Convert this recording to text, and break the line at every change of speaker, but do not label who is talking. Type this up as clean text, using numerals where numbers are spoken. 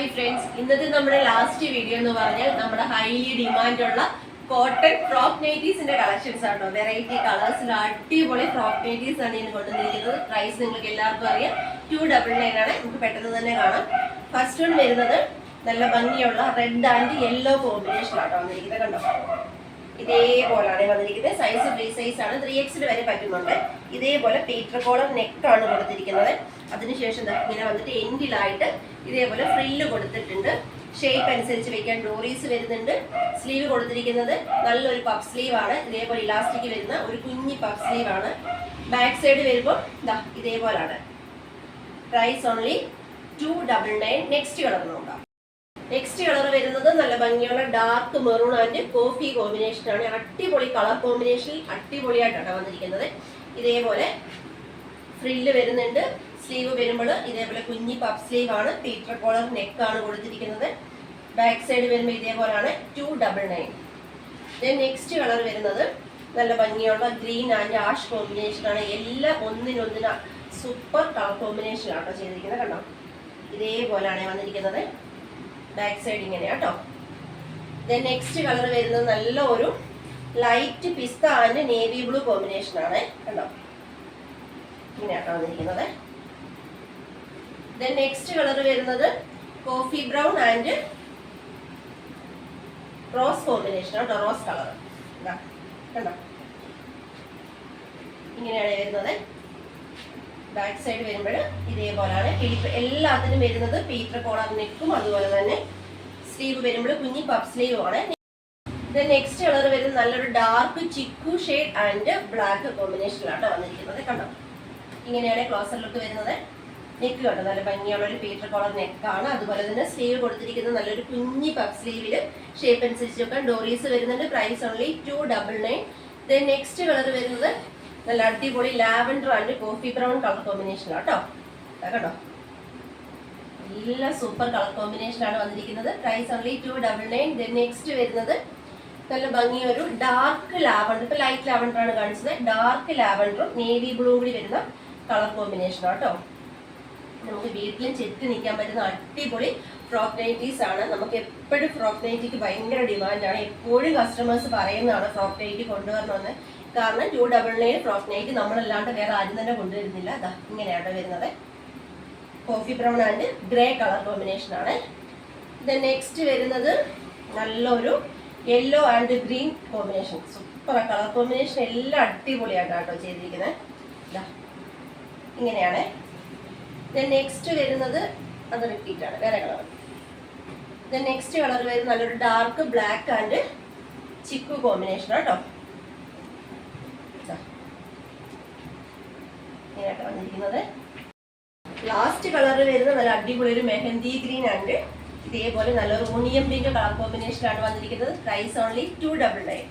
Hi friends, ഇന്നത്തെ നമ്മുടെ last video എന്ന് പറഞ്ഞാൽ നമ്മുടെ ഹൈലി ഡിമാൻഡുള്ള കോട്ടൺ ഫ്രോക്ക് നൈറ്റീസിന്റെ കളക്ഷൻസ് ആണോ. വെറൈറ്റി കളേഴ്സിൽ അടിപൊളി ഫ്രോക്ക് നൈറ്റീസ് ആണ് ഇന്ന് കൊണ്ടുവന്നിരിക്കുന്നത്. പ്രൈസ് നിങ്ങൾക്ക് എല്ലാവർക്കും അറിയാം, 299 ആണ്. നമുക്ക് പെട്ടെന്ന് തന്നെ കാണാം. ഫസ്റ്റ് വൺ വരുന്നത് നല്ല ഭംഗിയുള്ള റെഡ് ആൻഡ് യെല്ലോ കോമ്പിനേഷനാട്ടോ വന്നിരിക്കുന്നത്. കണ്ടോ, ഇതേപോലാണ് വന്നിരിക്കുന്നത്. സൈസ് ഫ്രീ സൈസ് ആണ്, 3X വരെ പറ്റുന്നുണ്ട്. ഇതേപോലെ പീറ്റർ കോളർ നെക്കാണ് കൊടുത്തിരിക്കുന്നത്. അതിനുശേഷം ഇങ്ങനെ വന്നിട്ട് എൻഡിലായിട്ട് ഇതേപോലെ ഫ്രില്ല് കൊടുത്തിട്ടുണ്ട്. ഷേപ്പ് അനുസരിച്ച് വെക്കാൻ ഡോറീസ് വരുന്നുണ്ട്. സ്ലീവ് കൊടുത്തിരിക്കുന്നത് നല്ലൊരു പഫ് സ്ലീവ് ആണ്. ഇതേപോലെ ഇലാസ്റ്റിക് വരുന്ന ഒരു കുഞ്ഞി പഫ് സ്ലീവ് ആണ്. ബാക്ക് സൈഡ് വരുമ്പോൾ ഇതേപോലാണ്. Price only 299. നെക്സ്റ്റ് കളർ നോക്കാം. നെക്സ്റ്റ് കളർ വരുന്നത് നല്ല ഭംഗിയുള്ള dark maroon and coffee combination ആണ്. അടിപൊളി കളർ കോമ്പിനേഷൻ, അടിപൊളിയായിട്ടാണ് വന്നിരിക്കുന്നത്. ഇതേപോലെ ഫ്രില്ല് വരുന്നുണ്ട്. സ്ലീവ് വരുമ്പോൾ ഇതേപോലെ കുഞ്ഞി പഫ് സ്ലീവ് ആണ്. പീറ്റർ കോളർ നെക്കാണ് കൊടുത്തിരിക്കുന്നത്. ബാക്ക് സൈഡ് വരുമ്പോൾ ഇതേപോലെയാണ്. 299. നെക്സ്റ്റ് കളർ വരുന്നത് നല്ല ഭംഗിയുള്ള ഗ്രീൻ ആൻഡ് ആഷ് കോമ്പിനേഷൻ ആണ്. എല്ലാം ഒന്നിനൊന്നിന സൂപ്പർ കളർ കോമ്പിനേഷൻ ആട്ടോ ചെയ്തിരിക്കുന്നത്. കണ്ടോ, ഇതേപോലെയാണ് വന്നിരിക്കുന്നത്. ബാക്ക് സൈഡ് ഇങ്ങനെയാ കേട്ടോ. നെക്സ്റ്റ് കളർ വരുന്നത് നല്ല ഒരു light pista and navy blue combination ആണ്. കണ്ടോ, ഇങ്ങനെയാട്ടോ വന്നിരിക്കുന്നത്. നെക്സ്റ്റ് കളർ വരുന്നത് coffee brown and rose combination ആട്ടോ. റോസ് കളർ കണ്ടോ, ഇങ്ങനെയാണ് വരുന്നത്. ബാക്ക് സൈഡ് വരുമ്പോൾ ഇതേപോലെയാണ്. എല്ലാത്തിനും വരുന്നത് പീറ്റർ കോളർ നെക്കും അതുപോലെ തന്നെ സ്ലീവ് വരുമ്പോൾ കുഞ്ഞി പഫ് സ്ലീവ് ആണ്. നെക്സ്റ്റ് കളർ വരുന്നത് നല്ലൊരു dark chikoo shade and black കോമ്പിനേഷനിലാണ് വന്നിരിക്കുന്നത്. കണ്ടോ, ഇങ്ങനെയാണ് ക്ലോസർ ലുക്ക് വരുന്നത്. നെക്ക് കണ്ടോ, നല്ല ഭംഗിയുള്ള ഒരു പീറ്റർ കോളർ നെക്കാണ്. അതുപോലെ തന്നെ സ്ലീവ് കൊടുത്തിരിക്കുന്നത് നല്ലൊരു കുഞ്ഞി പഫ് സ്ലീവില് ഷേപ്പ് അനുസരിച്ചൊക്കെ ഡോറീസ് വരുന്നുണ്ട്. Price only 299. നെക്സ്റ്റ് കളർ വരുന്നത് നല്ല അടിപൊളി lavender and coffee brown colour കോമ്പിനേഷനാണ് കേട്ടോ. കേട്ടോ, നല്ല സൂപ്പർ കളർ കോമ്പിനേഷനാണ് വന്നിരിക്കുന്നത്. Price only 299. നെക്സ്റ്റ് വരുന്നത് നല്ല ഭംഗി ഒരു ഡാർക്ക് ലാവൻഡർ, ഇപ്പൊ ലൈറ്റ് ലാവൻഡർ ആണ് കാണിച്ചത്. ഡാർക്ക് ലാവൻഡറും നേവി ബ്ലൂ കൂടി വരുന്ന കളർ കോമ്പിനേഷനാണ് കേട്ടോ. നമുക്ക് വീട്ടിലും ചെത്തി നിൽക്കാൻ പറ്റുന്ന അടിപൊളി ഫ്രോക്ക് നൈറ്റീസ് ആണ്. നമുക്ക് എപ്പോഴും ഫ്രോക്ക് നൈറ്റിക്ക് ഭയങ്കര ഡിമാൻഡാണ്. എപ്പോഴും കസ്റ്റമേഴ്സ് പറയുന്നതാണ് ഫ്രോക്ക് നൈറ്റി കൊണ്ടുവരണമെന്ന്. കാരണം 299 ഫ്രോക്ക് നൈറ്റ് നമ്മളല്ലാണ്ട് വേറെ ആരും തന്നെ കൊണ്ടുവരുന്നില്ല. അതാ ഇങ്ങനെയാണ് വരുന്നത്. Coffee brown and grey colour combination ആണ്. നെക്സ്റ്റ് വരുന്നത് നല്ലൊരു yellow and green combination. Super colour combination, എല്ലാം അടിപൊളിയായിട്ടാണ് കേട്ടോ ചെയ്തിരിക്കുന്നത്. ഇതാ ഇങ്ങനെയാണ്. നെക്സ്റ്റ് വരുന്നത് അത് റിപ്പീറ്റ് ആണ്, വേറെ കളർ. നെക്സ്റ്റ് കളർ വരുന്നത് നല്ലൊരു dark black and chikoo combination കേട്ടോ. ഇങ്ങനെയാട്ടോ വന്നിരിക്കുന്നത്. ലാസ്റ്റ് കളർ വരുന്നത് നല്ല അടിപൊളി ഒരു മെഹന്തി ഗ്രീൻ ആൻഡ് ഇതേപോലെ നല്ലൊരു ഓണിയൻ പിങ്ക് കളർ കോമ്പിനേഷനാണ് വന്നിരിക്കുന്നത്. Price only 299.